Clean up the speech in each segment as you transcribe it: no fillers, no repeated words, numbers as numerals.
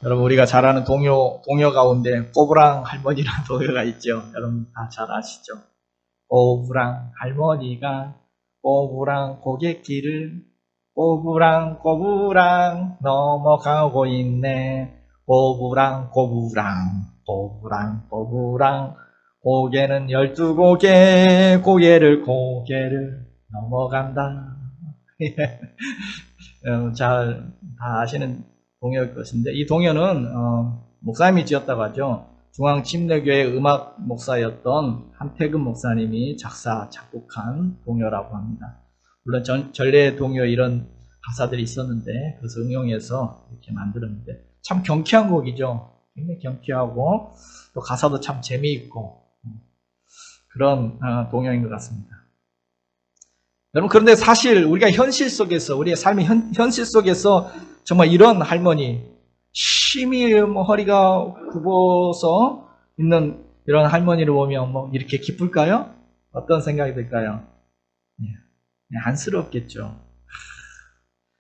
여러분, 우리가 잘 아는 동요 가운데 꼬부랑 할머니라는 동요가 있죠. 여러분 다 잘 아시죠? 꼬부랑 할머니가 꼬부랑 고갯길을 꼬부랑 넘어가고 있네. 꼬부랑 고개는 12고개 고개를 넘어간다. 잘 다 아시는 동요일 것인데, 이 동요는 목사님이 지었다고 하죠. 중앙침례교회 음악 목사였던 한태근 목사님이 작곡한 동요라고 합니다. 물론 전래 동요 이런 가사들이 있었는데 그것을 응용해서 이렇게 만들었는데 참 경쾌한 곡이죠. 굉장히 경쾌하고 또 가사도 참 재미있고 그런 동요인 것 같습니다. 여러분, 그런데 사실 우리가 현실 속에서, 우리의 삶의 현실 속에서 정말 이런 할머니, 심히 허리가 굽어서 있는 이런 할머니를 보면 이렇게 기쁠까요? 어떤 생각이 들까요? 안쓰럽겠죠.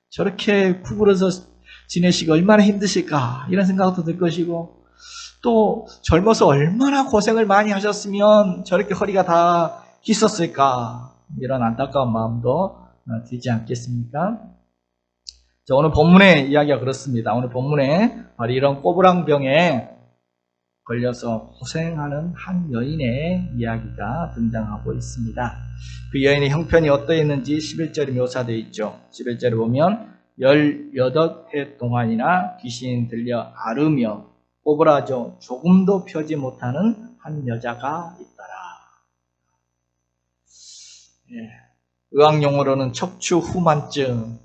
저렇게 구부러서 지내시고 얼마나 힘드실까, 이런 생각도 들 것이고, 또 젊어서 얼마나 고생을 많이 하셨으면 저렇게 허리가 다 휘었을까, 이런 안타까운 마음도 들지 않겠습니까? 자, 오늘 본문의 이야기가 그렇습니다. 오늘 본문에 바로 이런 꼬부랑병에 걸려서 고생하는 한 여인의 이야기가 등장하고 있습니다. 그 여인의 형편이 어떠했는지 11절에 묘사되어 있죠. 11절에 보면 18해 동안이나 귀신 들려 앓으며 꼬부라져 조금도 펴지 못하는 한 여자가 있더라. 의학용어로는 척추후만증이라고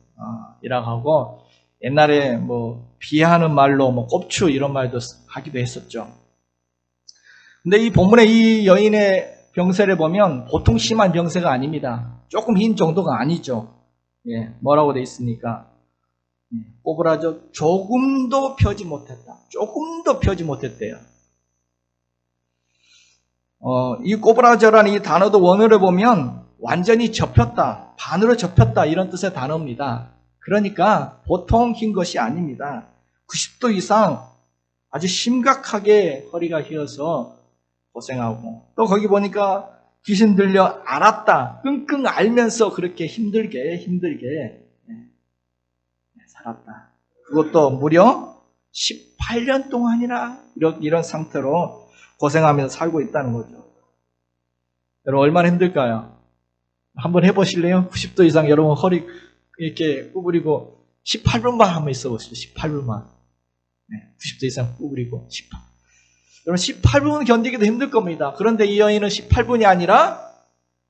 하고, 옛날에 비하하는 말로 꼽추 이런 말도 하기도 했었죠. 근데 이 본문의 이 여인의 병세를 보면 보통 심한 병세가 아닙니다. 조금 흰 정도가 아니죠. 뭐라고 돼 있습니까? 꼬부라져 조금도 펴지 못했다. 조금도 펴지 못했대요. 이 꼬부라져라는 이 단어도 원어를 보면 완전히 접혔다, 반으로 접혔다, 이런 뜻의 단어입니다. 그러니까 보통 흰 것이 아닙니다. 90도 이상 아주 심각하게 허리가 휘어서 고생하고, 또 거기 보니까 귀신 들려 앓았다, 끙끙 앓면서 그렇게 힘들게 살았다. 그것도 무려 18년 동안이나 이런 상태로 고생하면서 살고 있다는 거죠. 여러분, 얼마나 힘들까요? 한번 해보실래요? 90도 이상 여러분 허리 이렇게 구부리고 18분만 한번 있어 보시죠. 18분만. 90도 이상 구부리고 18분. 여러분, 18분 견디기도 힘들 겁니다. 그런데 이 여인은 18분이 아니라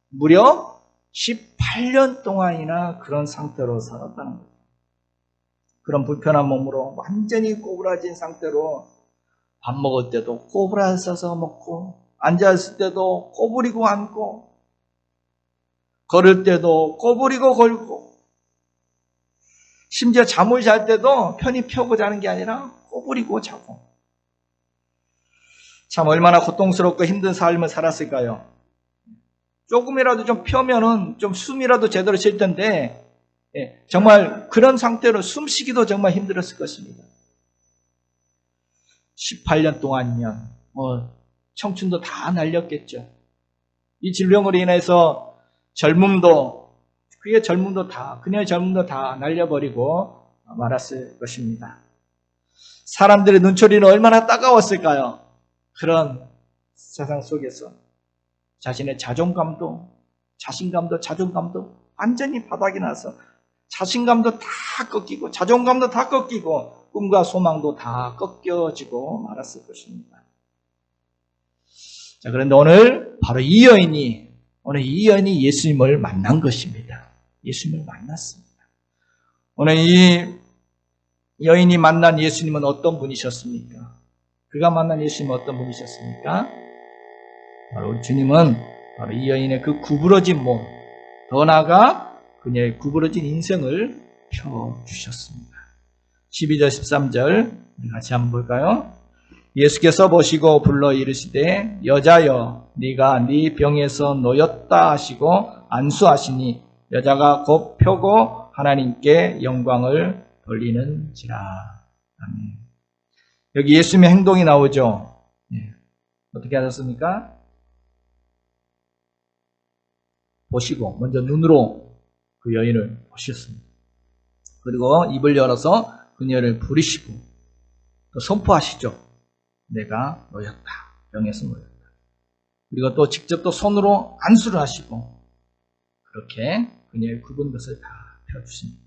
무려 18년 동안이나 그런 상태로 살았다는 거죠. 그런 불편한 몸으로 완전히 꼬부라진 상태로 밥 먹을 때도 꼬부라져서 먹고, 앉아있을 때도 꼬부리고 앉고, 걸을 때도 꼬부리고 걸고, 심지어 잠을 잘 때도 편히 펴고 자는 게 아니라 꼬부리고 자고. 참 얼마나 고통스럽고 힘든 삶을 살았을까요? 조금이라도 좀 펴면은 좀 숨이라도 제대로 쉴 텐데, 정말 그런 상태로 숨쉬기도 정말 힘들었을 것입니다. 18년 동안이면 청춘도 다 날렸겠죠. 이 질병으로 인해서 그녀의 젊음도 다 날려버리고 말았을 것입니다. 사람들의 눈초리는 얼마나 따가웠을까요? 그런 세상 속에서 자신의 자신감도 완전히 바닥이 나서 자신감도 다 꺾이고, 자존감도 다 꺾이고, 꿈과 소망도 다 꺾여지고 말았을 것입니다. 자, 그런데 오늘 바로 이 여인이 예수님을 만난 것입니다. 예수님을 만났습니다. 오늘 이 여인이 만난 예수님은 어떤 분이셨습니까? 그가 만난 예수님은 어떤 분이셨습니까? 바로 우리 주님은 바로 이 여인의 그 구부러진 몸, 더 나아가 그녀의 구부러진 인생을 펴주셨습니다. 12절 13절 우리 같이 한번 볼까요? 예수께서 보시고 불러 이르시되 여자여 네가 네 병에서 놓였다 하시고 안수하시니 여자가 곧 펴고 하나님께 영광을 돌리는지라. 아멘. 여기 예수님의 행동이 나오죠. 예. 어떻게 하셨습니까? 보시고 먼저 눈으로 그 여인을 보셨습니다. 그리고 입을 열어서 그녀를 부르시고 또 선포하시죠. 내가 너였다. 병에서 너였다. 그리고 또 직접 또 손으로 안수를 하시고 그렇게 그녀의 굽은 것을 다 펴주십니다.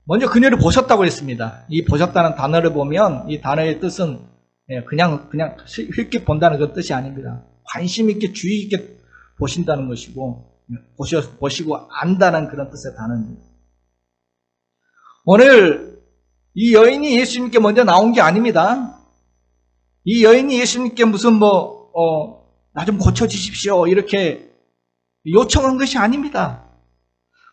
먼저 그녀를 보셨다고 했습니다. 이 보셨다는 단어를 보면 이 단어의 뜻은 그냥 쉽게 본다는 그 뜻이 아닙니다. 관심 있게 주의 있게 보신다는 것이고 보시고 안다는 그런 뜻의 단어입니다. 오늘 이 여인이 예수님께 먼저 나온 게 아닙니다. 이 여인이 예수님께 무슨 나 좀 고쳐주십시오 이렇게 요청한 것이 아닙니다.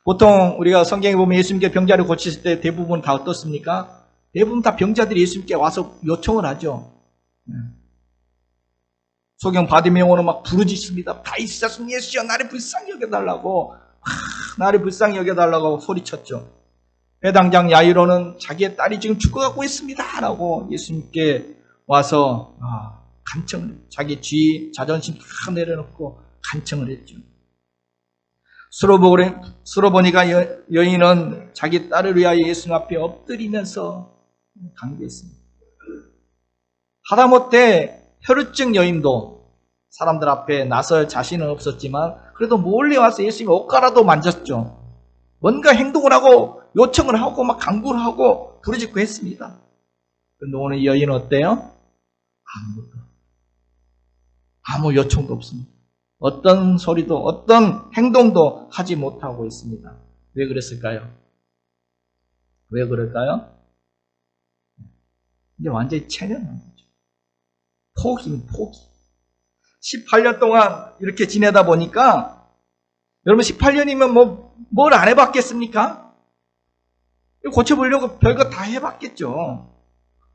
보통 우리가 성경에 보면 예수님께 병자를 고치실 때 대부분 다 어떻습니까? 대부분 다 병자들이 예수님께 와서 요청을 하죠. 소경 바디메오는 막 부르짖습니다. 다윗 자손 예수여 나를 불쌍히 여겨달라고 나를 불쌍히 여겨달라고 소리쳤죠. 회당장 야이로는 자기의 딸이 지금 죽어가고 있습니다 라고 예수님께 와서 간청을 자기 지위 자존심 다 내려놓고 간청을 했죠. 수로보니가 여인은 자기 딸을 위하여 예수님 앞에 엎드리면서 강구했습니다. 하다못해 혈루증 여인도 사람들 앞에 나설 자신은 없었지만 그래도 몰래 와서 예수님 옷가라도 만졌죠. 뭔가 행동을 하고 요청을 하고 막 강구를 하고 부르짖고 했습니다. 그런데 오늘 이 여인은 어때요? 아무것도 아무 요청도 없습니다. 어떤 소리도 어떤 행동도 하지 못하고 있습니다. 왜 그랬을까요? 왜 그럴까요? 이제 완전히 체념한 거죠. 포기. 18년 동안 이렇게 지내다 보니까 여러분 18년이면 뭘 안 해봤겠습니까? 고쳐보려고 별거 다 해봤겠죠.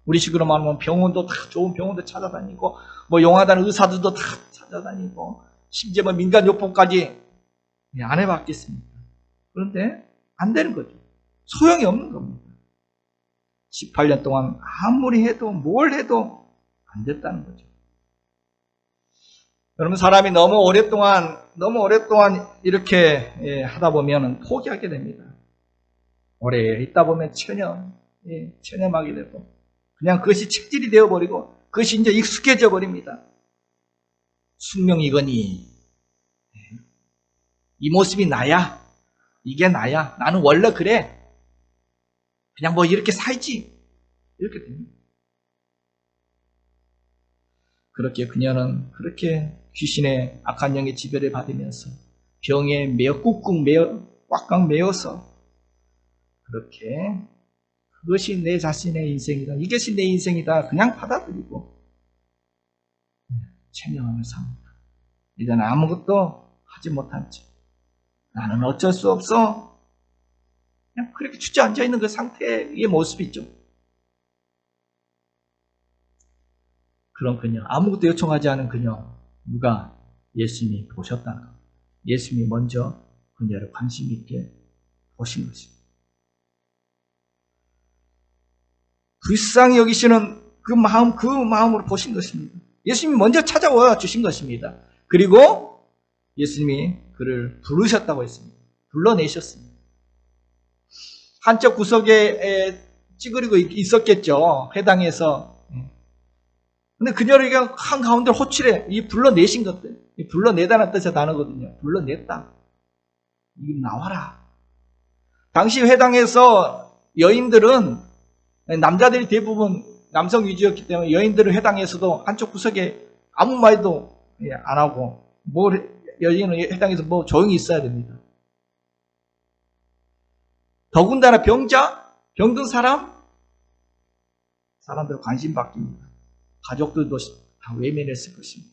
우리 식으로 말하면 병원도 다 좋은 병원도 찾아다니고 용하다는 의사들도 다 찾아다니고 심지어 민간요법까지 안 해봤겠습니까? 그런데 안 되는 거죠. 소용이 없는 겁니다. 18년 동안 아무리 해도 뭘 해도 안 됐다는 거죠. 여러분 사람이 너무 오랫동안 이렇게 하다 보면 포기하게 됩니다. 오래 있다 보면 체념하게 되고 그냥 그것이 책질이 되어버리고 그것이 이제 익숙해져 버립니다. 숙명이거니 이 모습이 나야. 이게 나야. 나는 원래 그래. 그냥 이렇게 살지. 이렇게 됩니다. 그렇게 그녀는 그렇게 귀신의 악한 영의 지배를 받으면서 병에 꽉꽉 메어서 그렇게 그것이 내 자신의 인생이다. 이것이 내 인생이다. 그냥 받아들이고 체념하며 삽니다. 이제는 아무것도 하지 못한 채 나는 어쩔 수 없어. 그냥 그렇게 주저앉아 있는 그 상태의 모습이죠. 그런 그녀, 아무것도 요청하지 않은 그녀, 누가 예수님이 보셨다는 것. 예수님이 먼저 그녀를 관심 있게 보신 것입니다. 불쌍히 여기시는 그 마음으로 보신 것입니다. 예수님이 먼저 찾아와 주신 것입니다. 그리고 예수님이 그를 부르셨다고 했습니다. 불러내셨습니다. 한쪽 구석에 찌그리고 있었겠죠. 회당에서. 근데 그녀를 그냥 한가운데 호출해. 이 불러내신 것들. 이 불러내다는 뜻의 단어거든요. 불러냈다. 이 나와라. 당시 회당에서 여인들은 남자들이 대부분 남성 위주였기 때문에 여인들은 회당에서도 한쪽 구석에 아무 말도 안 하고 여인은 회당에서 조용히 있어야 됩니다. 더군다나 병든 사람들 관심 바뀝니다. 가족들도 다 외면했을 것입니다.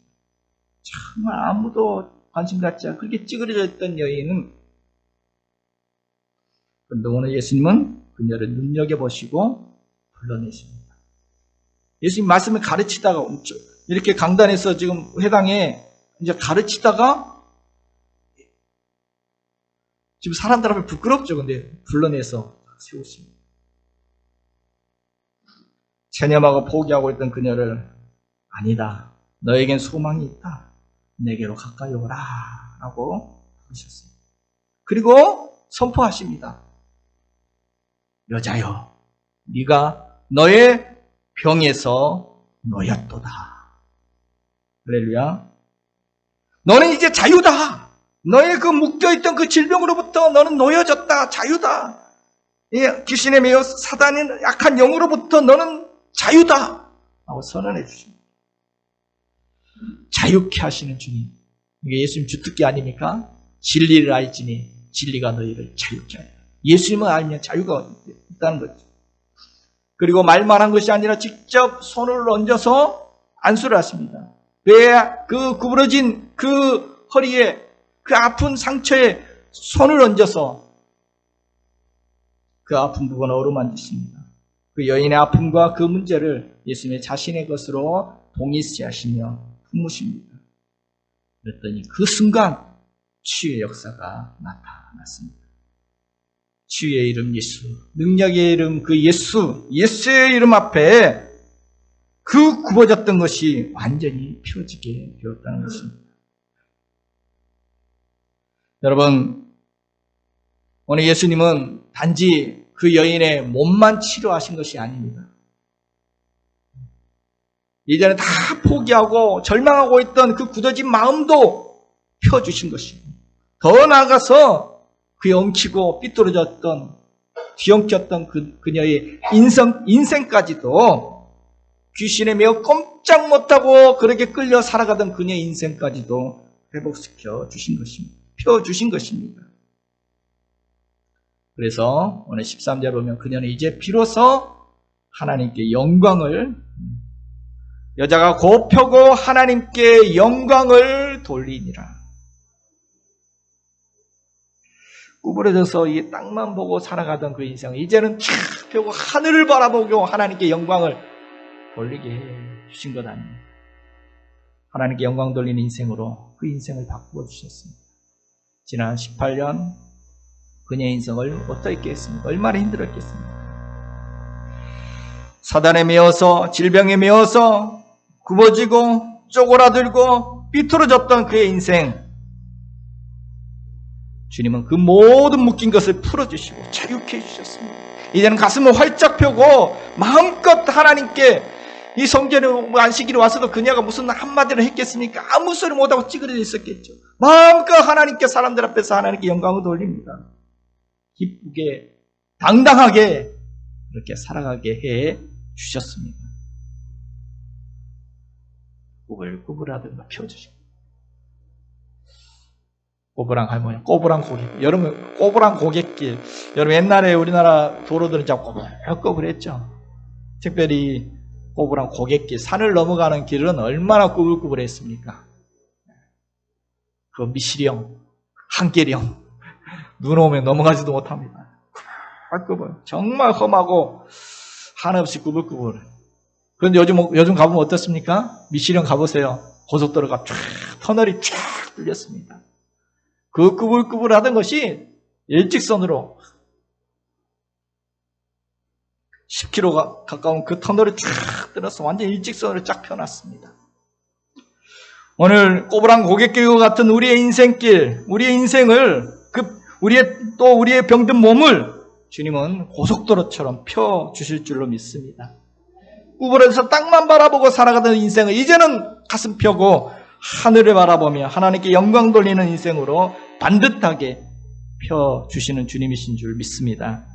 정말 아무도 관심 갖지 않고 그렇게 찌그러져 있던 여인은 그런데 오늘 예수님은 그녀를 눈여겨보시고 불러내십니다. 예수님 말씀을 가르치다가 이렇게 강단에서 지금 회당에 이제 가르치다가 지금 사람들 앞에 부끄럽죠. 근데 불러내서 세우십니다. 체념하고 포기하고 있던 그녀를 아니다. 너에겐 소망이 있다. 내게로 가까이 오라. 라고 하셨습니다. 그리고 선포하십니다. 여자여, 네가 너의 병에서 놓였도다. 할렐루야. 너는 이제 자유다. 너의 그 묶여있던 그 질병으로부터 너는 놓여졌다. 자유다. 귀신에 매여 사단의 약한 영으로부터 너는 자유다. 라고 선언해 주십니다. 자유케 하시는 주님. 이게 예수님 주특기 아닙니까? 진리를 알지니 진리가 너희를 자유케 하리라. 예수님을 알면 자유가 있다는 거죠. 그리고 말만 한 것이 아니라 직접 손을 얹어서 안수를 하십니다. 왜 그 구부러진 그 허리에 그 아픈 상처에 손을 얹어서 그 아픈 부분을 어루만지십니다. 그 여인의 아픔과 그 문제를 예수님의 자신의 것으로 동일시하시며 품으십니다. 그랬더니 그 순간 치유의 역사가 나타났습니다. 치유의 이름 예수, 능력의 이름 그 예수, 예수의 이름 앞에 그 굽어졌던 것이 완전히 펴지게 되었다는 것입니다. 여러분, 오늘 예수님은 단지 그 여인의 몸만 치료하신 것이 아닙니다. 이제는 다 포기하고 절망하고 있던 그 굳어진 마음도 펴주신 것입니다. 더 나아가서 그의 엉키고 삐뚤어졌던 뒤엉켰던 그녀의 인생까지도 귀신에 매어 꼼짝 못하고 그렇게 끌려 살아가던 그녀의 인생까지도 회복시켜 주신 것입니다. 펴주신 것입니다. 그래서 오늘 13절 보면 그녀는 이제 비로소 하나님께 영광을, 여자가 곧 펴고 하나님께 영광을 돌리니라. 구부러져서 이 땅만 보고 살아가던 그 인생, 이제는 쫙 펴고 하늘을 바라보고 하나님께 영광을 돌리게 해 주신 것 아닙니까? 하나님께 영광 돌리는 인생으로 그 인생을 바꾸어 주셨습니다. 지난 18년 그녀의 인생을 어떻게 했습니까? 얼마나 힘들었겠습니까? 사단에 매어서, 질병에 매어서 굽어지고 쪼그라들고 삐뚤어졌던 그의 인생, 주님은 그 모든 묶인 것을 풀어주시고 자유케 해주셨습니다. 이제는 가슴을 활짝 펴고 마음껏 하나님께, 이 성전에 안식일에 와서도 그녀가 무슨 한마디를 했겠습니까? 아무 소리 못하고 찌그러져 있었겠죠. 마음껏 하나님께, 사람들 앞에서 하나님께 영광을 돌립니다. 기쁘게 당당하게 그렇게 살아가게 해 주셨습니다. 꾸불꾸불하든가 펴주시고, 꼬부랑 할머니, 꼬부랑 고객. 여러분, 꼬부랑 고객길. 여러분, 옛날에 우리나라 도로들은 참 꼬불꼬불했죠. 특별히 꼬부랑 고객길, 산을 넘어가는 길은 얼마나 꾸불꾸불했습니까? 그 미시령, 한계령, 눈 오면 넘어가지도 못합니다. 꾸불꾸불. 정말 험하고 한없이 꾸불꾸불. 그런데 요즘 가보면 어떻습니까? 미시령 가보세요. 고속도로가 쫙, 터널이 쫙 뚫렸습니다. 그 꾸불꾸불 하던 것이 일직선으로 10km 가까운 그 터널이 쫙 뚫어서 완전 일직선으로 쫙 펴놨습니다. 오늘 꼬부랑 고갯길과 같은 우리의 인생길, 우리의 인생을, 우리의 병든 몸을 주님은 고속도로처럼 펴주실 줄로 믿습니다. 구부러져서 땅만 바라보고 살아가던 인생을 이제는 가슴 펴고 하늘을 바라보며 하나님께 영광 돌리는 인생으로 반듯하게 펴주시는 주님이신 줄 믿습니다.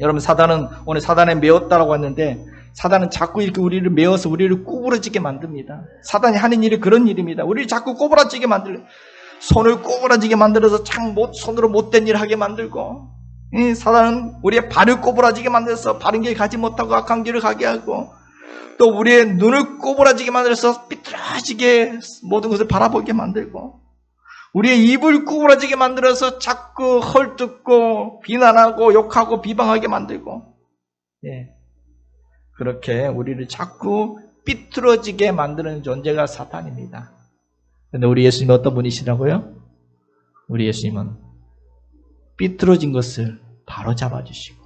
여러분, 사단은 오늘 사단에 매었다라고 했는데, 사단은 자꾸 이렇게 우리를 매어서 우리를 구부러지게 만듭니다. 사단이 하는 일이 그런 일입니다. 우리를 자꾸 구부러지게 만들고, 손을 구부러지게 만들어서 손으로 못된 일 하게 만들고, 사단은 우리의 발을 구부러지게 만들어서 바른 길 가지 못하고 악한 길을 가게 하고, 또 우리의 눈을 꼬부라지게 만들어서 삐뚤어지게 모든 것을 바라보게 만들고, 우리의 입을 꼬부라지게 만들어서 자꾸 헐뜯고 비난하고 욕하고 비방하게 만들고, 그렇게 우리를 자꾸 삐뚤어지게 만드는 존재가 사탄입니다. 그런데 우리 예수님은 어떤 분이시라고요? 우리 예수님은 삐뚤어진 것을 바로 잡아주시고,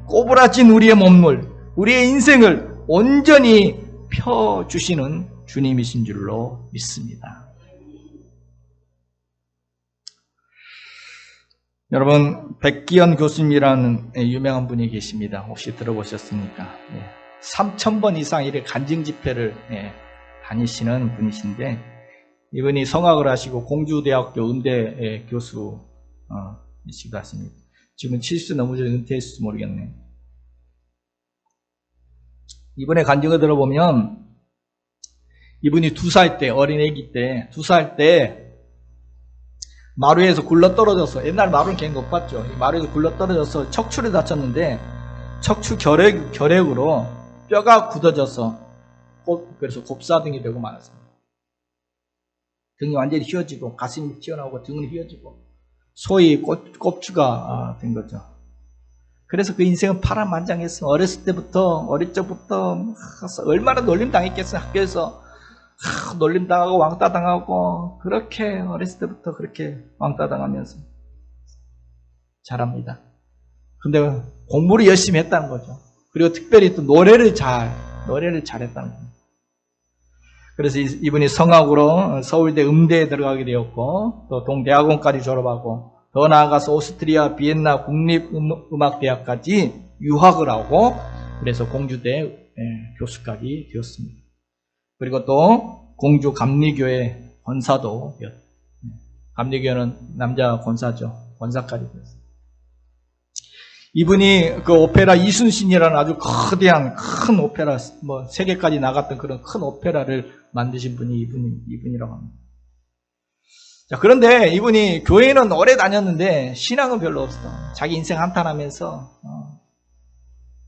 꼬부라진 우리의 몸을, 우리의 인생을 온전히 펴주시는 주님이신 줄로 믿습니다. 여러분, 백기현 교수님이라는 유명한 분이 계십니다. 혹시 들어보셨습니까? 3,000번 이상 이렇게 간증 집회를 다니시는 분이신데, 이분이 성악을 하시고 공주대학교 음대 교수이시기도 하십니다. 지금 70세 넘으셔서 은퇴했을지 모르겠네요. 이분의 간증을 들어보면, 이분이 2살 때, 어린애기 때, 2살 때 마루에서 굴러 떨어져서, 옛날 마루는 걔는 못 봤죠. 마루에서 굴러 떨어져서 척추를 다쳤는데, 척추 결핵으로 뼈가 굳어져서 그래서 곱사등이 되고 말았습니다. 등이 완전히 휘어지고 가슴이 튀어나오고 등은 휘어지고 소위 꼽주가 된 거죠. 그래서 그 인생은 파란만장했어. 어렸을 때부터, 어릴 적부터 얼마나 놀림 당했겠어요. 학교에서 놀림 당하고 왕따 당하고, 그렇게 어렸을 때부터 그렇게 왕따 당하면서 자랍니다. 근데 공부를 열심히 했다는 거죠. 그리고 특별히 또 노래를 잘했다는 겁니다. 그래서 이분이 성악으로 서울대 음대에 들어가게 되었고, 또 동대학원까지 졸업하고, 더 나아가서 오스트리아 비엔나 국립음악대학까지 유학을 하고, 그래서 공주대 교수까지 되었습니다. 그리고 또 공주 감리교회 권사도 되었습니다. 감리교회는 남자 권사죠. 권사까지 되었습니다. 이분이 그 오페라 이순신이라는 아주 거대한 큰 오페라, 세계까지 나갔던 그런 큰 오페라를 만드신 분이 이분이라고 합니다. 자, 그런데 이분이 교회는 오래 다녔는데 신앙은 별로 없었다. 자기 인생 한탄하면서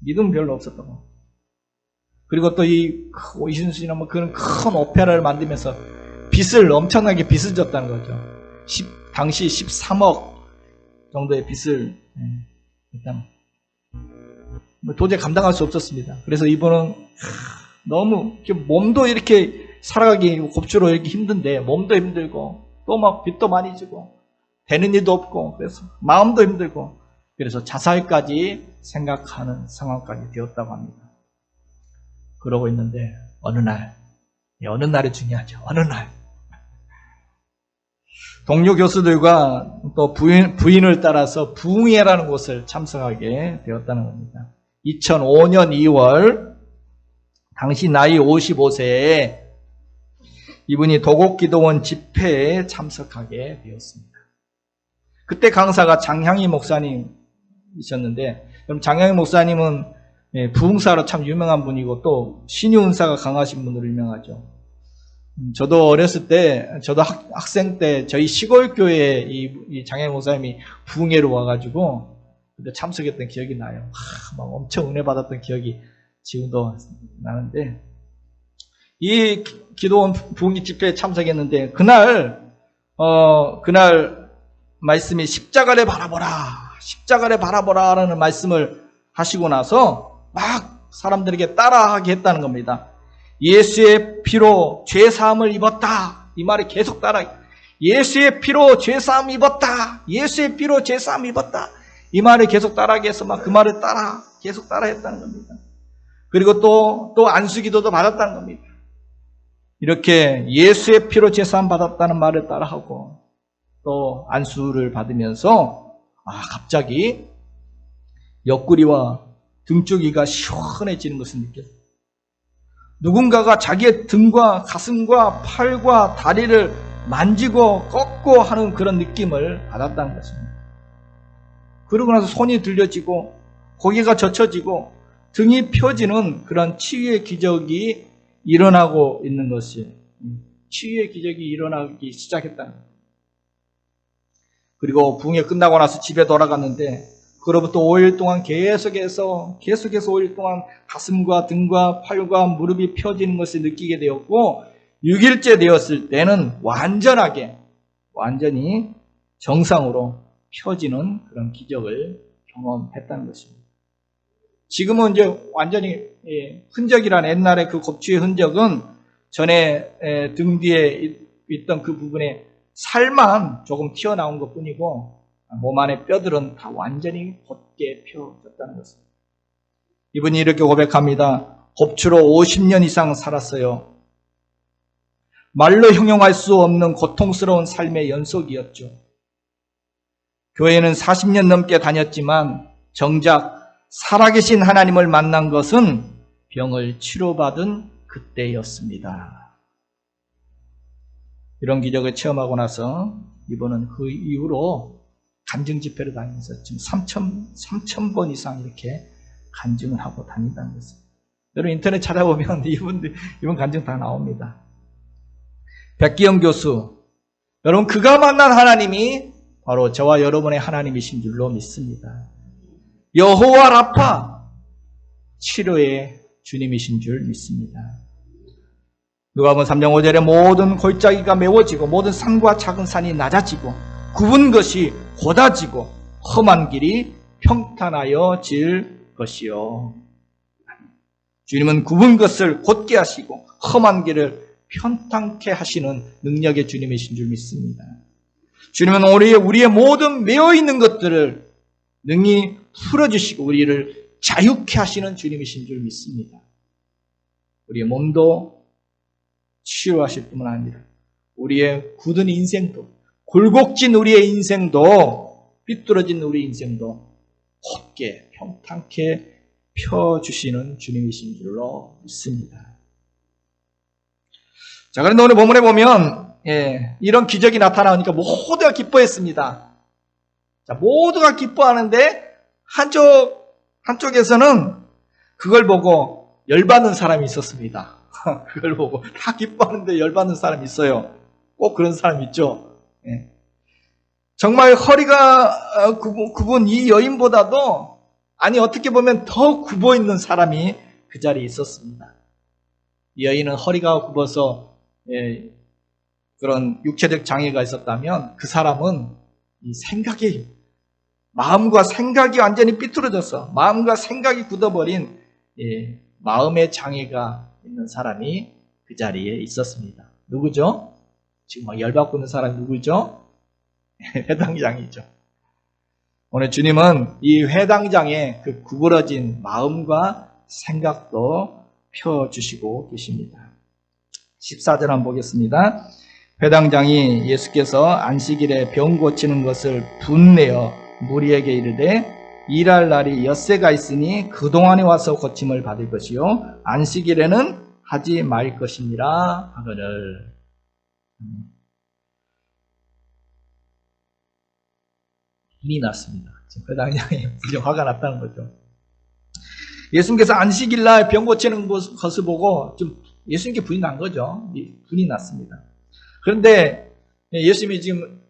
믿음 별로 없었다고. 그리고 또 이 이순신은 그런 큰 오페라를 만들면서 엄청나게 빚을 졌다는 거죠. 당시 13억 정도의 빚을 일단 도저히 감당할 수 없었습니다. 그래서 이분은 너무 몸도 이렇게 살아가기 곱주로 이렇게 힘든데, 몸도 힘들고 또 막 빚도 많이 지고 되는 일도 없고, 그래서 마음도 힘들고, 그래서 자살까지 생각하는 상황까지 되었다고 합니다. 그러고 있는데 어느 날이 중요하죠. 어느 날 동료 교수들과 또 부인을 따라서 부흥회라는 곳을 참석하게 되었다는 겁니다. 2005년 2월 당시 나이 55세에 이분이 도곡기도원 집회에 참석하게 되었습니다. 그때 강사가 장향희 목사님이셨는데, 그럼 장향희 목사님은 부흥사로 참 유명한 분이고 또 신유은사가 강하신 분으로 유명하죠. 저도 어렸을 때, 저도 학생 때 저희 시골 교회에 이 장향희 목사님이 부흥회로 와가지고 그때 참석했던 기억이 나요. 막 엄청 은혜 받았던 기억이 지금도 나는데, 이 기도원 부흥회 집회에 참석했는데 그날 말씀이 십자가를 바라보라라는 말씀을 하시고 나서 막 사람들에게 따라하게 했다는 겁니다. 예수의 피로 죄사함을 입었다. 이 말이 계속 예수의 피로 죄사함 입었다. 예수의 피로 죄사함 입었다. 이 말을 계속 따라하게 해서 막 그 말을 계속 따라했다는 겁니다. 그리고 또 안수기도도 받았다는 겁니다. 이렇게 예수의 피로 죄사함 받았다는 말을 따라하고 또 안수를 받으면서 갑자기 옆구리와 등쪽이가 시원해지는 것을 느꼈어요. 누군가가 자기의 등과 가슴과 팔과 다리를 만지고 꺾고 하는 그런 느낌을 받았다는 것입니다. 그러고 나서 손이 들려지고 고개가 젖혀지고 등이 펴지는 그런 치유의 기적이 일어나고 있는 것이, 치유의 기적이 일어나기 시작했다는 거예요. 그리고 부흥회 끝나고 나서 집에 돌아갔는데 그로부터 5일 동안 계속해서 5일 동안 가슴과 등과 팔과 무릎이 펴지는 것을 느끼게 되었고, 6일째 되었을 때는 완전히 정상으로 펴지는 그런 기적을 경험했다는 것입니다. 지금은 이제 완전히 흔적이란, 옛날에 그 곱추의 흔적은 전에 등 뒤에 있던 그 부분에 살만 조금 튀어나온 것 뿐이고 몸 안의 뼈들은 다 완전히 곧게 펴졌다는 것입니다. 이분이 이렇게 고백합니다. 곱추로 50년 이상 살았어요. 말로 형용할 수 없는 고통스러운 삶의 연속이었죠. 교회는 40년 넘게 다녔지만 정작 살아계신 하나님을 만난 것은 병을 치료받은 그때였습니다. 이런 기적을 체험하고 나서 이분은 그 이후로 간증 집회를 다니면서 지금 3,000번 이상 이렇게 간증을 하고 다닌다는 것입니다. 여러분 인터넷 찾아보면 이분 간증 다 나옵니다. 백기영 교수, 여러분 그가 만난 하나님이 바로 저와 여러분의 하나님이신 줄로 믿습니다. 여호와 라파, 치료의 주님이신 줄 믿습니다. 누가복음 3장 5절에 모든 골짜기가 메워지고 모든 산과 작은 산이 낮아지고 굽은 것이 곧아지고 험한 길이 평탄하여 질 것이요. 주님은 굽은 것을 곧게 하시고 험한 길을 편탄케 하시는 능력의 주님이신 줄 믿습니다. 주님은 우리의 모든 메어있는 것들을 능히 풀어주시고 우리를 자유케 하시는 주님이신 줄 믿습니다. 우리의 몸도 치유하실 뿐만 아니라 우리의 굳은 인생도, 굴곡진 우리의 인생도, 삐뚤어진 우리 인생도 곧게 평탄케 펴주시는 주님이신 줄로 믿습니다. 자, 그런데 오늘 본문에 보면 이런 기적이 나타나니까 모두가 기뻐했습니다. 자, 모두가 기뻐하는데 한쪽에서는 그걸 보고 열받는 사람이 있었습니다. 그걸 보고 다 기뻐하는데 열받는 사람이 있어요. 꼭 그런 사람 있죠. 정말 허리가 굽은 이 여인보다도 어떻게 보면 더 굽어 있는 사람이 그 자리에 있었습니다. 이 여인은 허리가 굽어서 그런 육체적 장애가 있었다면 그 사람은 이 마음과 생각이 완전히 삐뚤어져서 마음과 생각이 굳어버린 마음의 장애가 있는 사람이 그 자리에 있었습니다. 누구죠? 지금 막 열받고 있는 사람이 누구죠? 회당장이죠. 오늘 주님은 이 회당장의 그 구부러진 마음과 생각도 펴주시고 계십니다. 14절 한번 보겠습니다. 회당장이 예수께서 안식일에 병 고치는 것을 분내어 무리에게 이르되 일할 날이 엿새가 있으니 그동안에 와서 고침을 받을 것이요 안식일에는 하지 말 것이니라 하거늘. 분이 났습니다. 지금 회당장이 무척 화가 났다는 거죠. 예수님께서 안식일날 병 고치는 것을 보고 좀 예수님께 분이 난 거죠. 분이 났습니다. 그런데 예수님이 지금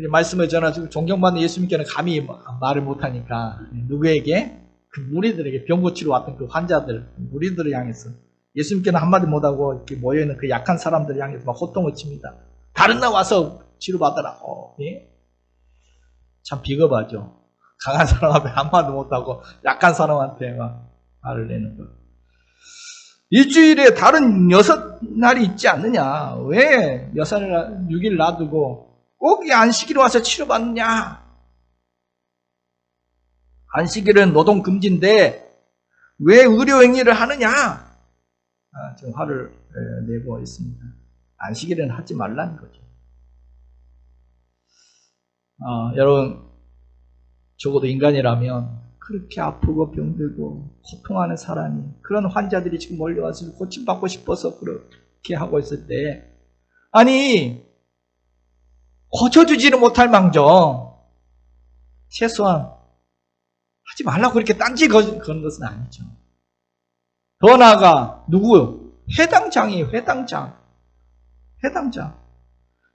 말씀을 전하시고 존경받는 예수님께는 감히 말을 못하니까 누구에게? 그 무리들에게 병 고치러 왔던 그 환자들, 무리들을 향해서 예수님께는 한마디 못하고 이렇게 모여있는 그 약한 사람들을 향해서 막 호통을 칩니다. 다른 날 와서 치료받으라. 참 비겁하죠. 강한 사람 앞에 한마디 못하고 약한 사람한테 막 말을 내는 거. 일주일에 다른 6날이 있지 않느냐? 왜 6일 놔두고 꼭 이 안식일에 와서 치료받느냐? 안식일은 노동금지인데 왜 의료행위를 하느냐? 지금 화를 내고 있습니다. 안식일은 하지 말라는 거죠. 여러분, 적어도 인간이라면 그렇게 아프고 병들고 고통하는 사람이, 그런 환자들이 지금 몰려와서 고침받고 싶어서 그렇게 하고 있을 때, 고쳐주지는 못할 망정 최소한 하지 말라고 그렇게 딴지 거는 것은 아니죠. 더 나아가 누구요? 회당장이에요. 회당장.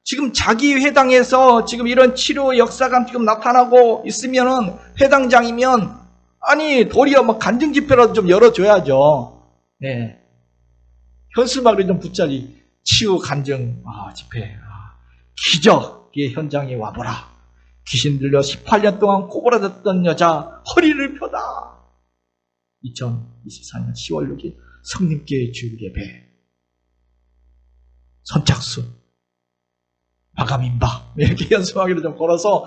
지금 자기 회당에서 지금 이런 치료 역사가 지금 나타나고 있으면은 회당장이면 도리어 간증 집회라도 좀 열어줘야죠. 네. 현수막을 좀 붙자리 치유 간증 집회. 기적의 현장에 와보라. 귀신 들려 18년 동안 꼬부라졌던 여자 허리를 펴다. 2024년 10월 6일 성님께 주일 예배. 선착순. 마감인바. 이렇게 현수막으로 좀 걸어서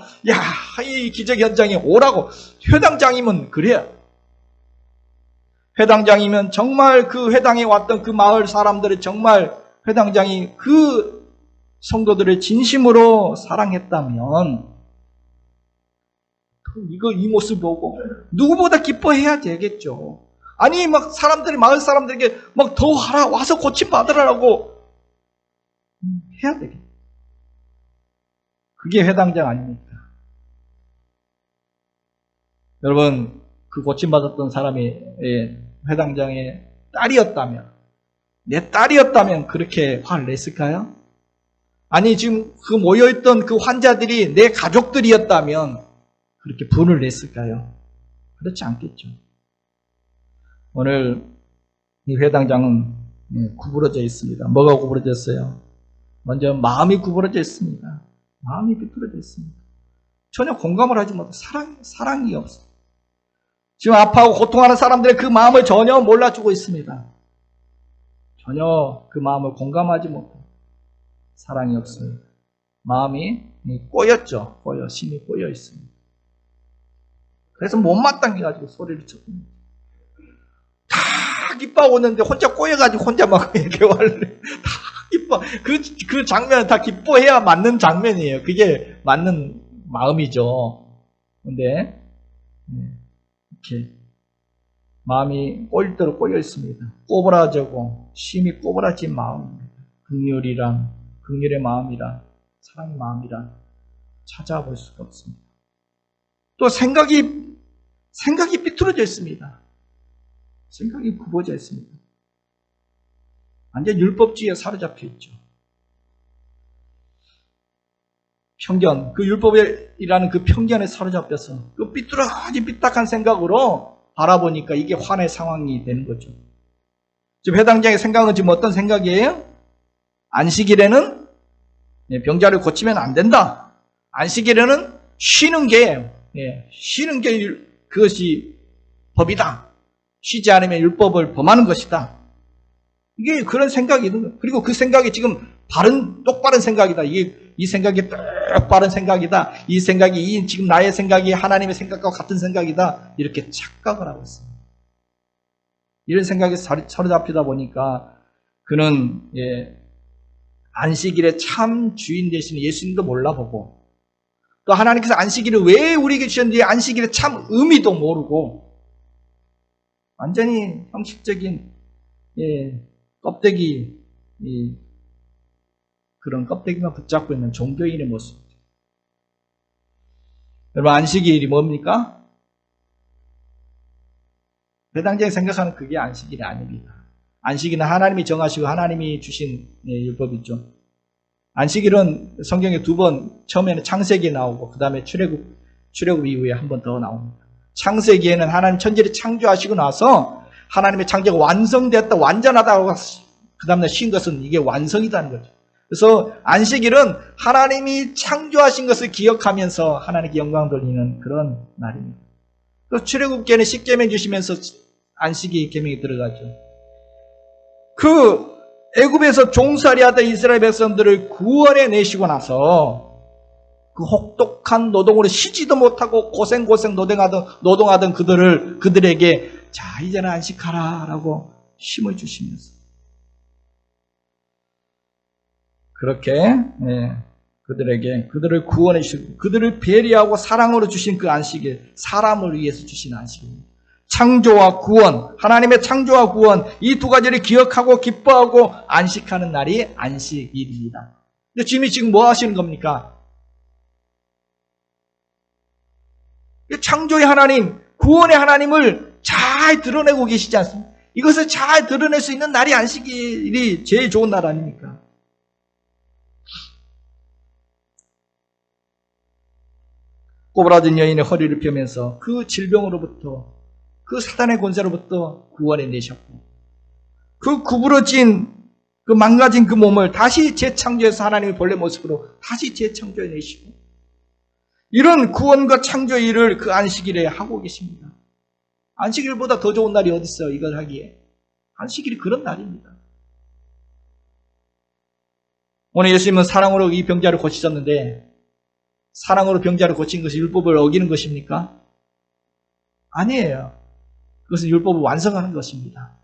이 기적 현장에 오라고. 회당장이면 그래요. 회당장이면 정말 그 회당에 왔던 그 마을 사람들을 정말 회당장이 그 성도들을 진심으로 사랑했다면 이 모습 보고 누구보다 기뻐해야 되겠죠. 아니 막 사람들이 마을 사람들에게 막 더 하라 와서 고침 받으라고 해야 되겠죠. 그게 회당장 아닙니까? 여러분 그 고침 받았던 사람이 회당장의 딸이었다면 내 딸이었다면 그렇게 화를 냈을까요? 아니 지금 그 모여있던 그 환자들이 내 가족들이었다면 그렇게 분을 냈을까요? 그렇지 않겠죠. 오늘 이 회당장은 구부러져 있습니다. 뭐가 구부러졌어요? 먼저 마음이 구부러져 있습니다. 마음이 비뚤어져 있습니다. 전혀 공감을 하지 못해 사랑이 없어요. 지금 아파하고 고통하는 사람들의 그 마음을 전혀 몰라주고 있습니다. 전혀 그 마음을 공감하지 못해요. 사랑이 없습니다. 마음이 꼬였죠. 심히 꼬여 있습니다. 그래서 못마땅해가지고 소리를 쳤습니다. 다 기뻐하고 있는데 혼자 꼬여가지고 혼자 막 이렇게 다 기뻐. 그 장면은 다 기뻐해야 맞는 장면이에요. 그게 맞는 마음이죠. 근데 이렇게 마음이 꼬일 대로 꼬여 있습니다. 꼬부라지고 심히 꼬부라진 마음입니다. 긍휼의 마음이라 사랑의 마음이라 찾아볼 수가 없습니다. 또 생각이 삐뚤어져 있습니다. 생각이 굽어져 있습니다. 완전 율법주의에 사로잡혀 있죠. 편견, 그 율법이라는 그 편견에 사로잡혀서 그 삐딱한 생각으로 바라보니까 이게 환의 상황이 되는 거죠. 지금 회당장의 생각은 지금 어떤 생각이에요? 안식일에는 병자를 고치면 안 된다. 안식일에는 쉬는 게 그것이 법이다. 쉬지 않으면 율법을 범하는 것이다. 이게 그런 생각이 있는 거예요. 그리고 그 생각이 지금 똑바른 생각이다. 이 생각이 똑바른 생각이다. 이 생각이 지금 나의 생각이 하나님의 생각과 같은 생각이다. 이렇게 착각을 하고 있습니다. 이런 생각에 사로잡히다 보니까 그는 안식일의 참 주인 되시는 예수님도 몰라보고 또 하나님께서 안식일을 왜 우리에게 주셨는지 안식일의 참 의미도 모르고 완전히 형식적인 껍데기 그런 껍데기만 붙잡고 있는 종교인의 모습. 여러분 안식일이 뭡니까? 회당장이 생각하는 그게 안식일이 아닙니다. 안식일은 하나님이 정하시고 하나님이 주신 율법이죠. 안식일은 성경에 2번 처음에는 창세기에 나오고 그 다음에 출애굽 이후에 한 번 더 나옵니다. 창세기에는 하나님 천지를 창조하시고 나서 하나님의 창조가 완성되었다 완전하다고 그 다음에 쉰 것은 이게 완성이라는 거죠. 그래서 안식일은 하나님이 창조하신 것을 기억하면서 하나님께 영광 돌리는 그런 날입니다. 또 출애굽기에는 10계명 주시면서 안식일 계명이 들어가죠. 그 애굽에서 종살이 하던 이스라엘 백성들을 구원해 내시고 나서 그 혹독한 노동으로 쉬지도 못하고 고생 노동하던 그들에게 자 이제는 안식하라 라고 힘을 주시면서 그렇게 그들을 구원해 주시고 그들을 배려하고 사랑으로 주신 그 안식일, 사람을 위해서 주신 안식입니다. 창조와 구원, 하나님의 창조와 구원 이 두 가지를 기억하고 기뻐하고 안식하는 날이 안식일입니다. 근데 주님이 지금 뭐 하시는 겁니까? 창조의 하나님, 구원의 하나님을 잘 드러내고 계시지 않습니까? 이것을 잘 드러낼 수 있는 날이 안식일이 제일 좋은 날 아닙니까? 꼬부라진 여인의 허리를 펴면서 그 질병으로부터 그 사단의 권세로부터 구원해 내셨고 그 구부러진 그 망가진 그 몸을 다시 재창조해서 하나님의 본래 모습으로 다시 재창조해 내시고 이런 구원과 창조의 일을 그 안식일에 하고 계십니다. 안식일보다 더 좋은 날이 어디 있어요? 이걸 하기에. 안식일이 그런 날입니다. 오늘 예수님은 사랑으로 이 병자를 고치셨는데 사랑으로 병자를 고친 것이 율법을 어기는 것입니까? 아니에요. 그것은 율법을 완성하는 것입니다.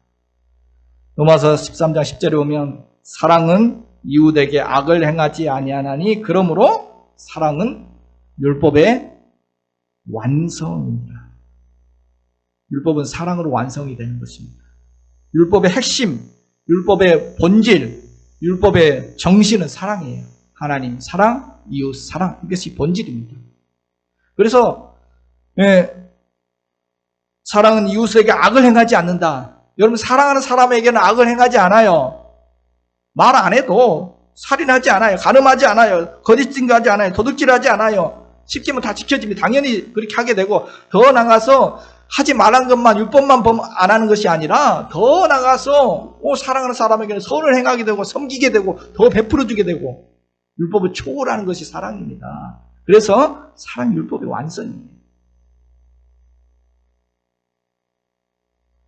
로마서 13장 10절에 보면 사랑은 이웃에게 악을 행하지 아니하나니 그러므로 사랑은 율법의 완성입니다. 율법은 사랑으로 완성이 되는 것입니다. 율법의 핵심, 율법의 본질, 율법의 정신은 사랑이에요. 하나님 사랑, 이웃 사랑, 이것이 본질입니다. 그래서 사랑은 이웃에게 악을 행하지 않는다. 여러분, 사랑하는 사람에게는 악을 행하지 않아요. 말 안 해도 살인하지 않아요. 간음하지 않아요. 거짓 증거하지 않아요. 도둑질하지 않아요. 시키면 다 지켜집니다. 당연히 그렇게 하게 되고, 더 나가서 하지 말란 것만, 율법만 안 하는 것이 아니라 더 나가서 사랑하는 사람에게는 선을 행하게 되고 섬기게 되고 더 베풀어주게 되고, 율법을 초월하는 것이 사랑입니다. 그래서 사랑 율법의 완성이에요.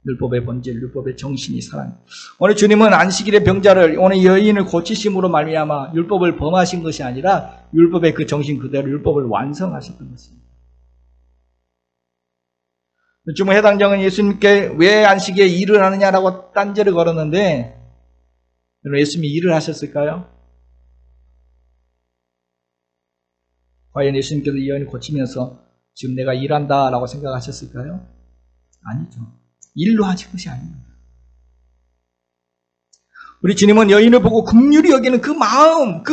율법의 본질, 율법의 정신이 사랑. 오늘 주님은 안식일의 병자를, 오늘 여인을 고치심으로 말미암아 율법을 범하신 것이 아니라 율법의 그 정신 그대로 율법을 완성하셨던 것입니다. 주무 해당장은 예수님께 왜 안식일에 일을 하느냐라고 딴지를 걸었는데, 여러분, 예수님이 일을 하셨을까요? 과연 예수님께서 이 여인을 고치면서 지금 내가 일한다 라고 생각하셨을까요? 아니죠. 일로 하신 것이 아닙니다. 우리 주님은 여인을 보고 긍휼히 여기는 그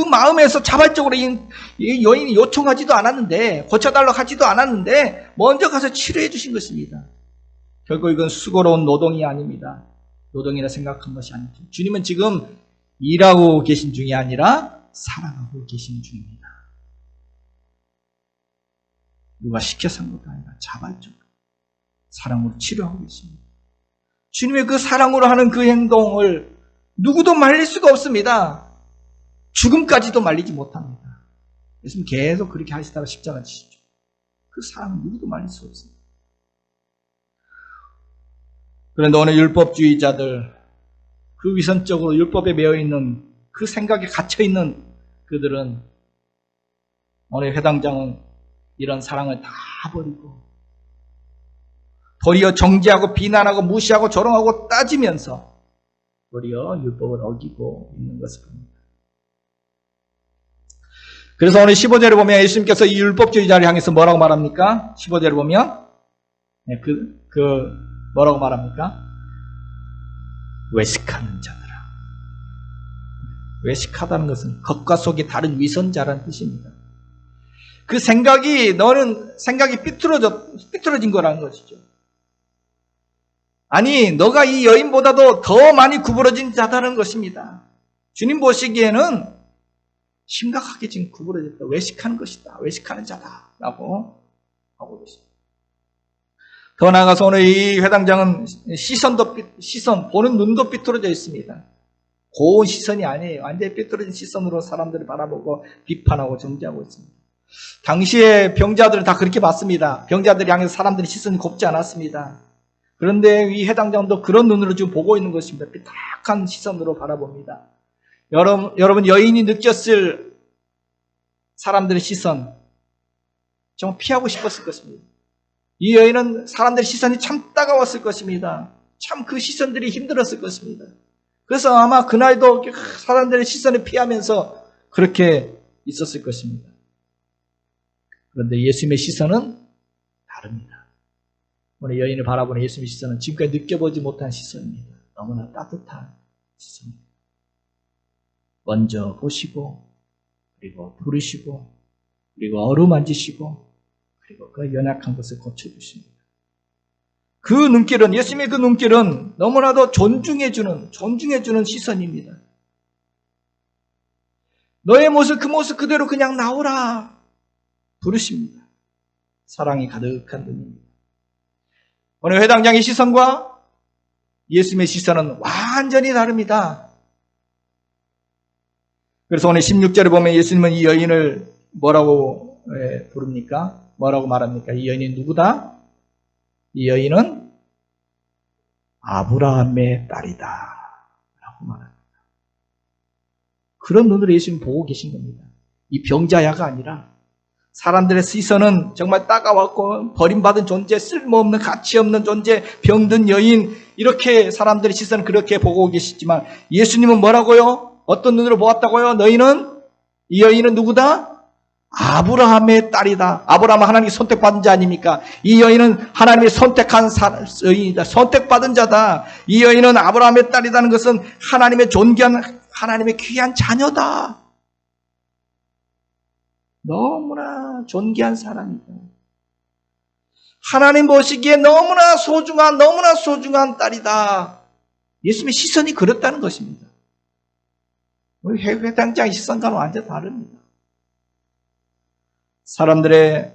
마음에서 자발적으로 이 여인이 요청하지도 않았는데, 고쳐달라고 하지도 않았는데 먼저 가서 치료해 주신 것입니다. 결국 이건 수고로운 노동이 아닙니다. 노동이라 생각한 것이 아니죠. 주님은 지금 일하고 계신 중이 아니라 사랑하고 계신 중입니다. 누가 시켜서 한 것도 아니라 자발적으로 사랑으로 치료하고 계십니다. 주님의 그 사랑으로 하는 그 행동을 누구도 말릴 수가 없습니다. 죽음까지도 말리지 못합니다. 예수님 계속 그렇게 하시다가 십자가 지시죠. 그 사랑은 누구도 말릴 수 없습니다. 그런데 오늘 율법주의자들, 그 위선적으로 율법에 매여있는 그 생각에 갇혀있는 그들은 오늘 회당장은 이런 사랑을 다 버리고 도리어 정죄하고 비난하고 무시하고 조롱하고 따지면서 도리어 율법을 어기고 있는 것을 봅니다. 그래서 오늘 15절에 보면 예수님께서 이 율법주의자를 향해서 뭐라고 말합니까? 15절에 보면 뭐라고 말합니까? 외식하는 자들아. 외식하다는 것은 겉과 속이 다른 위선자라는 뜻입니다. 그 너는 생각이 삐뚤어진 거라는 것이죠. 아니, 너가 이 여인보다도 더 많이 구부러진 자다는 것입니다. 주님 보시기에는 심각하게 지금 구부러졌다. 외식하는 것이다. 외식하는 자다라고 하고 계십니다. 더 나아가서 오늘 이 회당장은 보는 눈도 삐뚤어져 있습니다. 고운 시선이 아니에요. 완전히 삐뚤어진 시선으로 사람들을 바라보고 비판하고 정죄하고 있습니다. 당시에 병자들은 다 그렇게 봤습니다. 병자들을 향해서 사람들의 시선이 곱지 않았습니다. 그런데 이 해당장도 그런 눈으로 지금 보고 있는 것입니다. 삐딱한 시선으로 바라봅니다. 여러분 여인이 느꼈을 사람들의 시선 정말 피하고 싶었을 것입니다. 이 여인은 사람들의 시선이 참 따가웠을 것입니다. 참 그 시선들이 힘들었을 것입니다. 그래서 아마 그날도 사람들의 시선을 피하면서 그렇게 있었을 것입니다. 그런데 예수님의 시선은 다릅니다. 오늘 여인을 바라보는 예수님의 시선은 지금까지 느껴보지 못한 시선입니다. 너무나 따뜻한 시선입니다. 먼저 보시고, 그리고 부르시고, 그리고 어루만지시고, 그리고 그 연약한 것을 고쳐주십니다. 그 눈길은, 예수님의 그 눈길은 너무나도 존중해주는 시선입니다. 너의 모습, 그 모습 그대로 그냥 나오라 부르십니다. 사랑이 가득한 눈입니다. 오늘 회당장의 시선과 예수님의 시선은 완전히 다릅니다. 그래서 오늘 16절에 보면 예수님은 이 여인을 뭐라고 부릅니까? 뭐라고 말합니까? 이 여인이 누구다? 이 여인은 아브라함의 딸이다 라고 말합니다. 그런 눈으로 예수님 보고 계신 겁니다. 이 병자야가 아니라 사람들의 시선은 정말 따가웠고 버림받은 존재, 쓸모없는 가치 없는 존재, 병든 여인, 이렇게 사람들의 시선은 그렇게 보고 계시지만 예수님은 뭐라고요? 어떤 눈으로 보았다고요? 이 여인은 누구다? 아브라함의 딸이다. 아브라함은 하나님이 선택받은 자 아닙니까? 이 여인은 하나님이 선택한 여인이다. 선택받은 자다. 이 여인은 아브라함의 딸이라는 것은 하나님의 존귀한, 하나님의 귀한 자녀다. 너무나 존귀한 사람이다. 하나님 보시기에 너무나 소중한 딸이다. 예수님의 시선이 그렇다는 것입니다. 우리 회당장의 시선과는 완전 다릅니다. 사람들의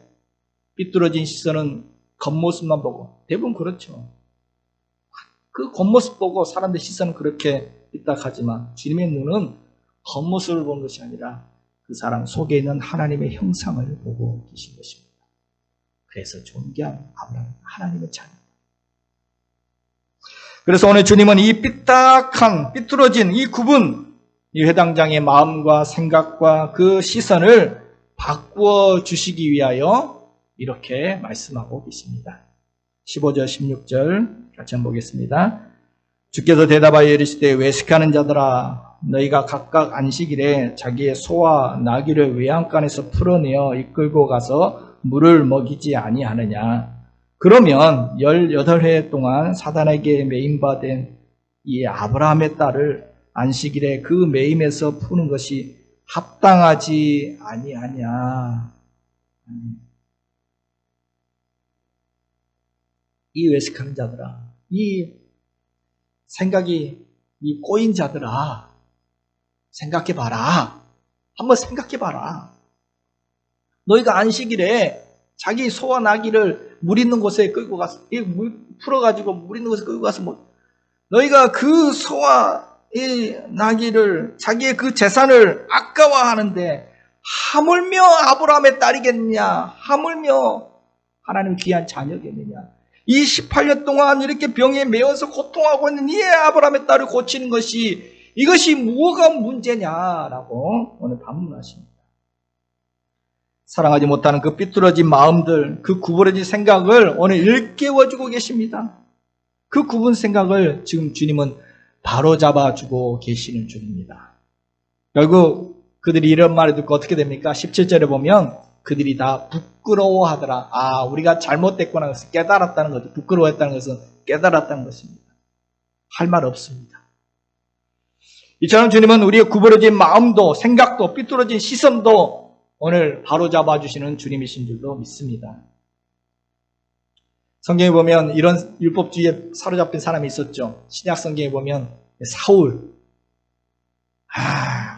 삐뚤어진 시선은 겉모습만 보고, 대부분 그렇죠. 그 겉모습 보고 사람들의 시선은 그렇게 삐딱하지만 주님의 눈은 겉모습을 보는 것이 아니라 그 사람 속에 있는 하나님의 형상을 보고 계신 것입니다. 그래서 존귀한 아브라함, 하나님의 자녀. 그래서 오늘 주님은 이 삐딱한, 삐뚤어진 이 구분, 이 회당장의 마음과 생각과 그 시선을 바꾸어 주시기 위하여 이렇게 말씀하고 계십니다. 15절, 16절 같이 한번 보겠습니다. 주께서 대답하여 이르시되 외식하는 자들아 너희가 각각 안식일에 자기의 소와 나귀를 외양간에서 풀어내어 이끌고 가서 물을 먹이지 아니하느냐. 그러면 18해 동안 사단에게 매임받은 이 아브라함의 딸을 안식일에 그 매임에서 푸는 것이 합당하지 아니하냐. 이 외식하는 자들아, 이 생각이 이 꼬인 자들아, 생각해봐라. 한번 생각해봐라. 너희가 안식일에 자기 소와 나귀를 물 있는 곳에 끌고 가서, 물 풀어가지고 물 있는 곳에 끌고 가서 너희가 그 소와 이 나귀를, 자기의 그 재산을 아까워하는데 하물며 아브라함의 딸이겠느냐, 하물며 하나님 귀한 자녀겠느냐. 이 18년 동안 이렇게 병에 매어서 고통하고 있는 이 아브라함의 딸을 고치는 것이, 이것이 뭐가 문제냐라고 오늘 반문하십니다. 사랑하지 못하는 그 삐뚤어진 마음들, 그 구부러진 생각을 오늘 일깨워주고 계십니다. 그 구분 생각을 지금 주님은 바로잡아주고 계시는 중입니다. 결국 그들이 이런 말을 듣고 어떻게 됩니까? 17절에 보면 그들이 다 부끄러워하더라. 아, 우리가 잘못됐구나. 그것을 깨달았다는 거죠. 부끄러워했다는 것은 깨달았다는 것입니다. 할 말 없습니다. 이처럼 주님은 우리의 구부러진 마음도, 생각도, 삐뚤어진 시선도 오늘 바로잡아주시는 주님이신 줄로 믿습니다. 성경에 보면 이런 율법주의에 사로잡힌 사람이 있었죠. 신약 성경에 보면 사울.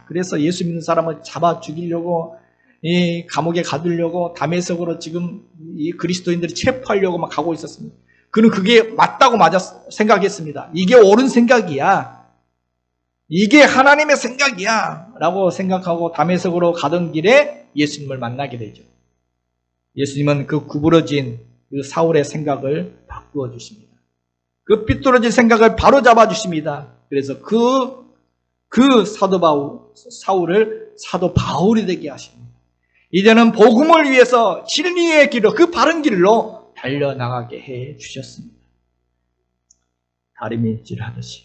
그래서 예수 믿는 사람을 잡아 죽이려고, 이 감옥에 가두려고 다메섹으로 지금 이 그리스도인들이 체포하려고 막 가고 있었습니다. 그는 그게 맞다고 생각했습니다. 이게 옳은 생각이야. 이게 하나님의 생각이야. 라고 생각하고 다메섹으로 가던 길에 예수님을 만나게 되죠. 예수님은 그 구부러진 그 사울의 생각을 바꾸어 주십니다. 그 삐뚤어진 생각을 바로 잡아 주십니다. 그래서 그 사울을 사도 바울이 되게 하십니다. 이제는 복음을 위해서 진리의 길로, 그 바른 길로 달려나가게 해 주셨습니다. 다리미질하듯이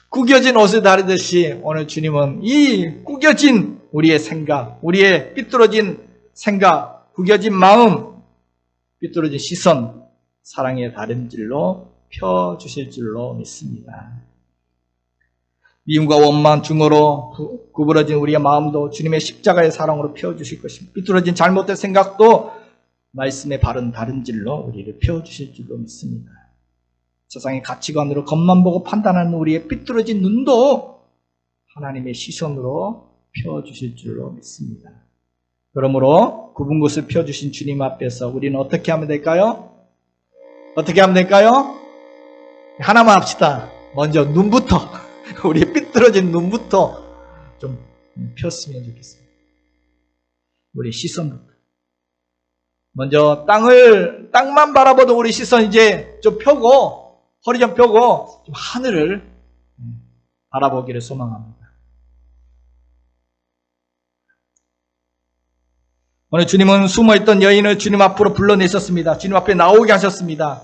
구겨진 옷을 다리듯이 오늘 주님은 이 구겨진 우리의 생각, 우리의 삐뚤어진 생각, 구겨진 마음, 삐뚤어진 시선, 사랑의 다림질로 펴주실 줄로 믿습니다. 미움과 원망, 중어로 구부러진 우리의 마음도 주님의 십자가의 사랑으로 펴주실 것입니다. 삐뚤어진 잘못된 생각도 말씀의 바른 다림질로 우리를 펴주실 줄로 믿습니다. 세상의 가치관으로 겉만 보고 판단하는 우리의 삐뚤어진 눈도 하나님의 시선으로 펴주실 줄로 믿습니다. 그러므로 굽은 곳을 펴주신 주님 앞에서 우리는 어떻게 하면 될까요? 어떻게 하면 될까요? 하나만 합시다. 먼저 눈부터, 우리의 삐뚤어진 눈부터 좀 폈으면 좋겠습니다. 우리 시선부터. 먼저 땅만 바라보던 우리 시선 이제 좀 펴고, 허리 좀 펴고 좀 하늘을 바라보기를 소망합니다. 오늘 주님은 숨어있던 여인을 주님 앞으로 불러내셨습니다. 주님 앞에 나오게 하셨습니다.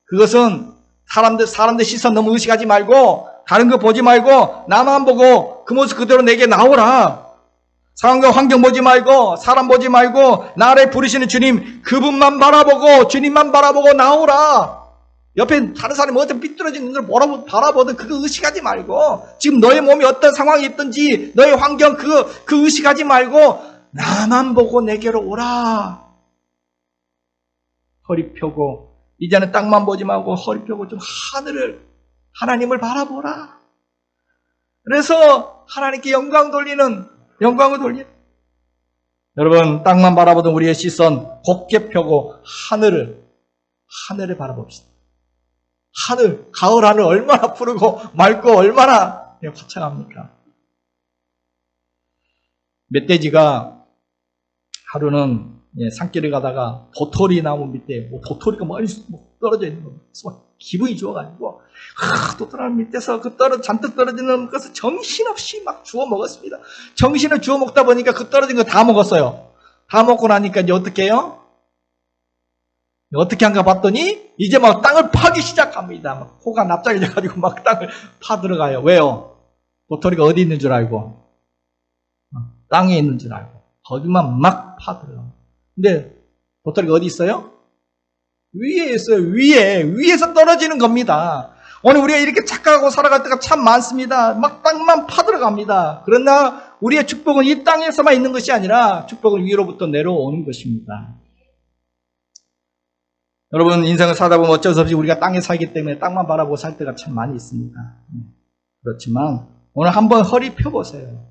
그것은 사람들 시선 너무 의식하지 말고 다른 거 보지 말고 나만 보고 그 모습 그대로 내게 나오라. 상황과 환경 보지 말고 사람 보지 말고 나를 부르시는 주님 그분만 바라보고 주님만 바라보고 나오라. 옆에 다른 사람이 어떤 삐뚤어진 눈을 바라보든 그거 의식하지 말고 지금 너의 몸이 어떤 상황이 있든지 너의 환경 그 의식하지 말고 나만 보고 내게로 오라. 허리 펴고 이제는 땅만 보지 말고 허리 펴고 좀 하나님을 바라보라. 그래서 하나님께 영광을 돌리는 여러분 땅만 바라보던 우리의 시선 곱게 펴고 하늘을 바라봅시다. 가을 하늘 얼마나 푸르고 맑고 얼마나 화창합니까? 멧돼지가 하루는 산길을 가다가 도토리 나무 밑에 도토리가 많이 떨어져 있는 겁니다. 기분이 좋아가지고 도토리 밑에서 잔뜩 떨어지는 것을 정신없이 막 주워 먹었습니다. 정신을 주워 먹다 보니까 그 떨어진 거 다 먹었어요. 다 먹고 나니까 이제 어떻게 해요? 어떻게 한가 봤더니 이제 막 땅을 파기 시작합니다. 막 코가 납작해져가지고 막 땅을 파 들어가요. 왜요? 도토리가 어디 있는 줄 알고 땅에 있는 줄 알고 거기만 막 파 들어가요. 근데 도토리가 어디 있어요? 위에 있어요. 위에서 떨어지는 겁니다. 오늘 우리가 이렇게 착각하고 살아갈 때가 참 많습니다. 막 땅만 파들어갑니다. 그러나 우리의 축복은 이 땅에서만 있는 것이 아니라 축복은 위로부터 내려오는 것입니다. 여러분 인생을 살다 보면 어쩔 수 없이 우리가 땅에 살기 때문에 땅만 바라보고 살 때가 참 많이 있습니다. 그렇지만 오늘 한번 허리 펴보세요.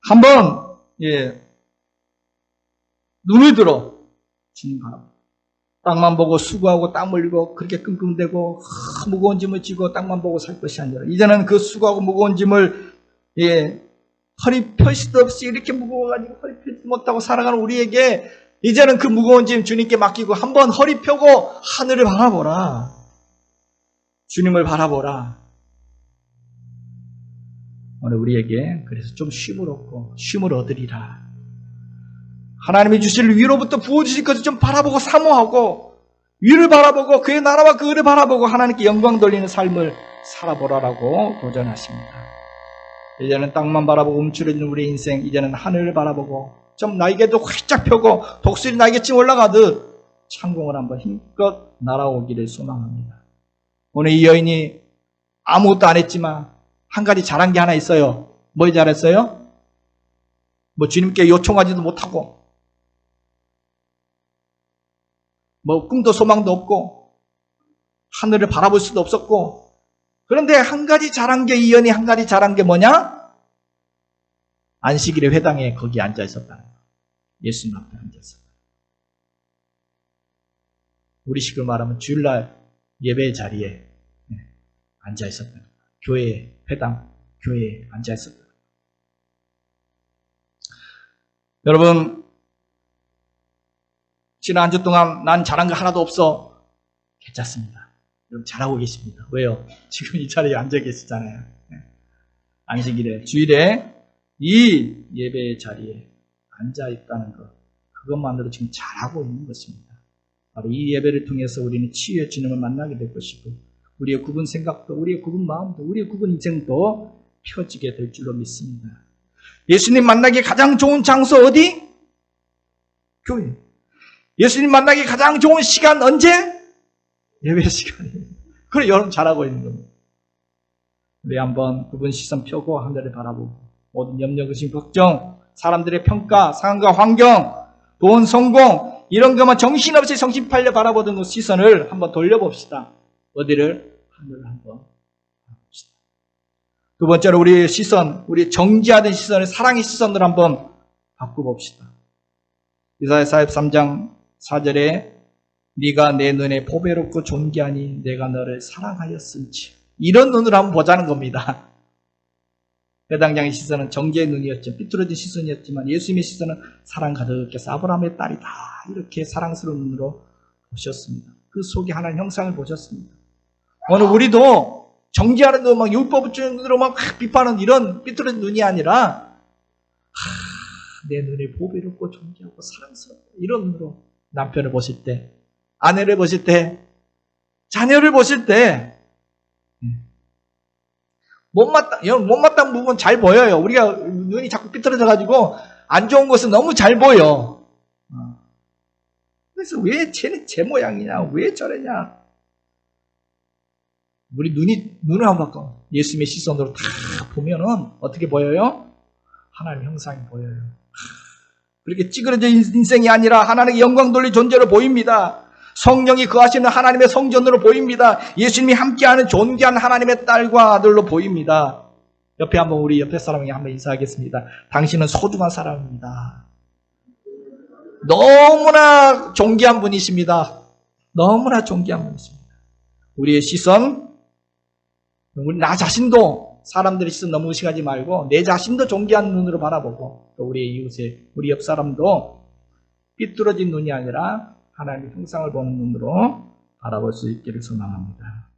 한번 눈을 들어 주님 바라보고 땅만 보고 수고하고 땀 흘리고 그렇게 끙끙대고 무거운 짐을 지고 땅만 보고 살 것이 아니라 이제는 그 수고하고 무거운 짐을 허리 펼 수도 없이 이렇게 무거워가지고 허리 펴지 못하고 살아가는 우리에게 이제는 그 무거운 짐 주님께 맡기고 한번 허리 펴고 하늘을 바라보라. 주님을 바라보라. 오늘 우리에게 그래서 좀 쉼을 얻으리라. 하나님이 주실 위로부터 부어주실 것을 좀 바라보고 사모하고 위를 바라보고 그의 나라와 그 의를 바라보고 하나님께 영광 돌리는 삶을 살아보라라고 도전하십니다. 이제는 땅만 바라보고 움츠러진 우리 인생, 이제는 하늘을 바라보고 좀 날개도 활짝 펴고 독수리 날개쯤 올라가듯 창공을 한번 힘껏 날아오기를 소망합니다. 오늘 이 여인이 아무것도 안 했지만 한 가지 잘한 게 하나 있어요. 뭘 잘했어요? 주님께 요청하지도 못하고 꿈도 소망도 없고 하늘을 바라볼 수도 없었고 그런데 한 가지 잘한 게 이 여인이 한 가지 잘한 게 뭐냐? 안식일의 회당에 거기 앉아 있었다는 거예요. 예수님 앞에 앉아 있었다. 우리식으로 말하면 주일날 예배의 자리에 앉아 있었다. 교회 회당 교회에 앉아 있었다. 여러분 지난 한 주 동안 난 잘한 거 하나도 없어. 괜찮습니다. 여러분 잘하고 계십니다. 왜요? 지금 이 자리에 앉아 계시잖아요. 안식일에 주일에 이 예배의 자리에 앉아 있다는 것 그것만으로 지금 잘하고 있는 것입니다. 바로 이 예배를 통해서 우리는 치유의 주님을 만나게 될 것이고 우리의 굽은 생각도 우리의 굽은 마음도 우리의 굽은 인생도 펴지게 될 줄로 믿습니다. 예수님 만나기 가장 좋은 장소 어디? 교회. 예수님 만나기 가장 좋은 시간 언제? 예배 시간이에요. 그래 여러분 잘하고 있는 겁니다. 우리 한번 굽은 시선 펴고 하늘을 바라보고 모든 염려, 의심, 걱정, 사람들의 평가, 상황과 환경, 돈, 성공 이런 것만 정신없이 정신 팔려 바라보던 그 시선을 한번 돌려봅시다. 어디를? 하늘을 한번 바라봅시다. 두 번째로 우리의 시선, 우리 정지하던 시선을 사랑의 시선으로 한번 바꿔봅시다. 이사야 43장 4절에 네가 내 눈에 보배롭고 존귀하니 내가 너를 사랑하였은지 이런 눈으로 한번 보자는 겁니다. 회당장의 시선은 정죄의 눈이었죠. 삐뚤어진 시선이었지만 예수님의 시선은 사랑 가득해서 아브라함의 딸이다. 이렇게 사랑스러운 눈으로 보셨습니다. 그 속에 하나님 형상을 보셨습니다. 오늘 우리도 정죄하는 눈, 율법을 주는 눈으로 막 비판하는 이런 삐뚤어진 눈이 아니라 내 눈에 보배롭고 존귀하고 사랑스럽고 이런 눈으로 남편을 보실 때, 아내를 보실 때, 자녀를 보실 때 못마땅한 부분 잘 보여요. 우리가 눈이 자꾸 삐뚤어져가지고 안 좋은 것은 너무 잘 보여. 그래서 왜 쟤는 제 모양이냐? 왜 저러냐? 우리 눈을 한번 바꿔. 예수님의 시선으로 다 보면은 어떻게 보여요? 하나님의 형상이 보여요. 그렇게 찌그러진 인생이 아니라 하나님의 영광 돌릴 존재로 보입니다. 성령이 거하시는 하나님의 성전으로 보입니다. 예수님이 함께하는 존귀한 하나님의 딸과 아들로 보입니다. 옆에 한번 우리 옆에 사람에게 한번 인사하겠습니다. 당신은 소중한 사람입니다. 너무나 존귀한 분이십니다. 너무나 존귀한 분이십니다. 우리의 시선, 나 자신도 사람들의 시선 너무 의식하지 말고 내 자신도 존귀한 눈으로 바라보고 또 우리의 이웃에 우리 옆 사람도 삐뚤어진 눈이 아니라 하나님의 형상을 보는 눈으로 바라볼 수 있기를 소망합니다.